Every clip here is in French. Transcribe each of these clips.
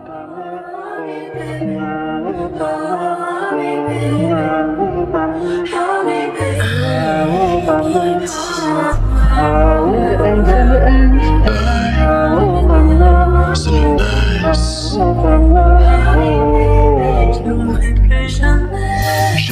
Je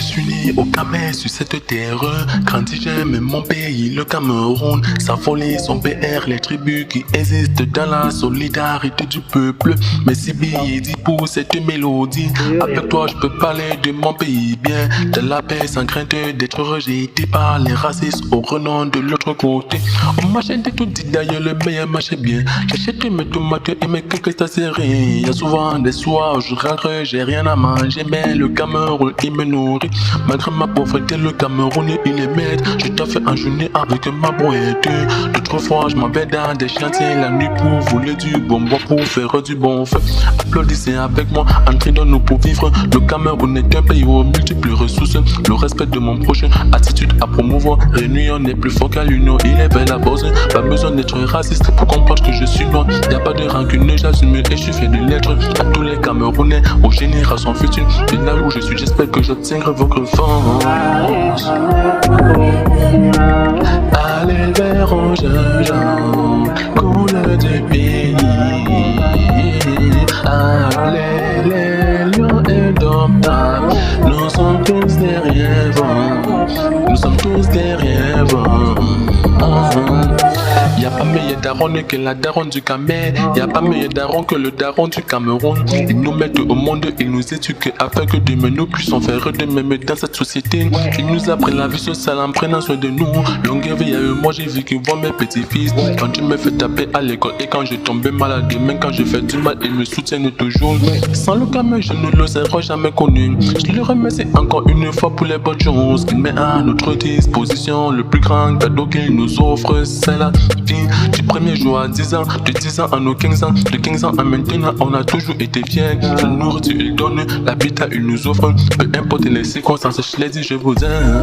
suis né au Cameroun sur cette terre, grandi j'aime mon pays, le Cameroun, sa folie, son PR, les tribus qui existent dans la solidarité du peuple. Merci Bidi pour cette mélodie, avec toi je peux parler de mon pays bien, de la paix sans crainte d'être rejeté par les racistes au renom de l'autre côté. On m'achète tout dit d'ailleurs le meilleur marché bien, j'achète mes tomates et mes quelques serrés. Y'a souvent des soirs où je rentre, j'ai rien à manger, mais le Cameroun il me nourrit. Malgré ma pauvreté, le Cameroun il est maître. Je t'ai fait un journée avec ma boîte. D'autres fois, je m'en vais dans des chantiers la nuit pour voler du bon bois, pour faire du bon feu. Applaudissez avec moi, entrez dans nous pour vivre. Le Cameroun est un pays aux multiples ressources. Le respect de mon prochain, attitude à promouvoir. Réunion n'est plus fort qu'à l'union, il est vers la base. Pas besoin d'être raciste pour comprendre que je suis noir. Y'a pas de rancune, j'assume et je suis fier de l'être. À tous les Camerounais, aux générations futures. Et là où je suis, j'espère que j'obtiendrai votre force. Allez vers un jeune gens, couleur du pays. Allez les lions indomptables, nous sommes tous derrière vous. Nous sommes tous derrière vous. Y'a pas meilleur daron que la daronne du Cameroun. Y'a pas meilleur daron que le daron du Cameroun. Ils nous mettent au monde, ils nous éduquent afin que demain nous puissions faire de même dans cette société. Ils nous apprennent la vie sociale en prenant soin de nous. Longue vie à eux, moi j'ai vécu voir mes petits-fils. Quand tu me fais taper à l'école et quand je tombe malade, même quand je fais du mal, ils me soutiennent toujours. Sans le Cameroun, je ne le serais jamais connu. Je le remercie encore une fois pour les bonnes choses qu'il met à notre disposition. Le plus grand cadeau qu'il nous offre, c'est la vie. Du premier jour à 10 ans, de 10 ans à nos 15 ans, de 15 ans à maintenant, on a toujours été fiers. La nourriture il donne, l'habitat il nous offre. Peu importe les circonstances, je l'ai dit, je vous aime.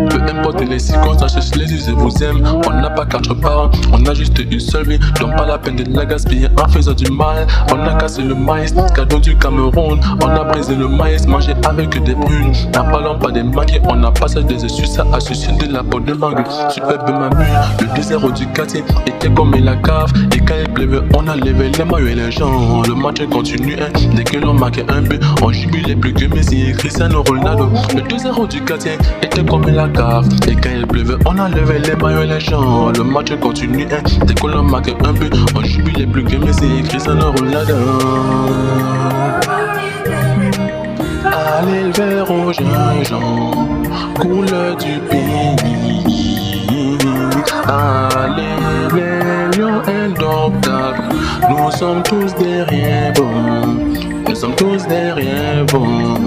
Peu importe les circonstances, je l'ai dit, je vous aime. On n'a pas quatre parents, on a juste une seule vie. Donc pas la peine de la gaspiller en faisant du mal. On a cassé le maïs, cadeau du Cameroun. On a brisé le maïs, mangé avec des prunes. N'en parlons pas des mangues, on a passé des succès à sucer de la peau de mangue. Superbe ma mue, le désert du quartier était comme la cave. Et quand il pleuvait, on a levé les maillots et les gens. Le match continue, dès que l'on marquait un but, on jubilait plus que Messi et Cristiano Ronaldo. Le désert du quartier était comme la cave. Et quand il pleuvait, on a levé les maillots et les gens. Le match continue, dès que l'on marquait un but, on jubilait plus que Messi et Cristiano Ronaldo. Allez vers aux jeunes gens, couleur du pays. Allez les lions indomptables, nous sommes tous derrière vous. Nous sommes tous derrière vous.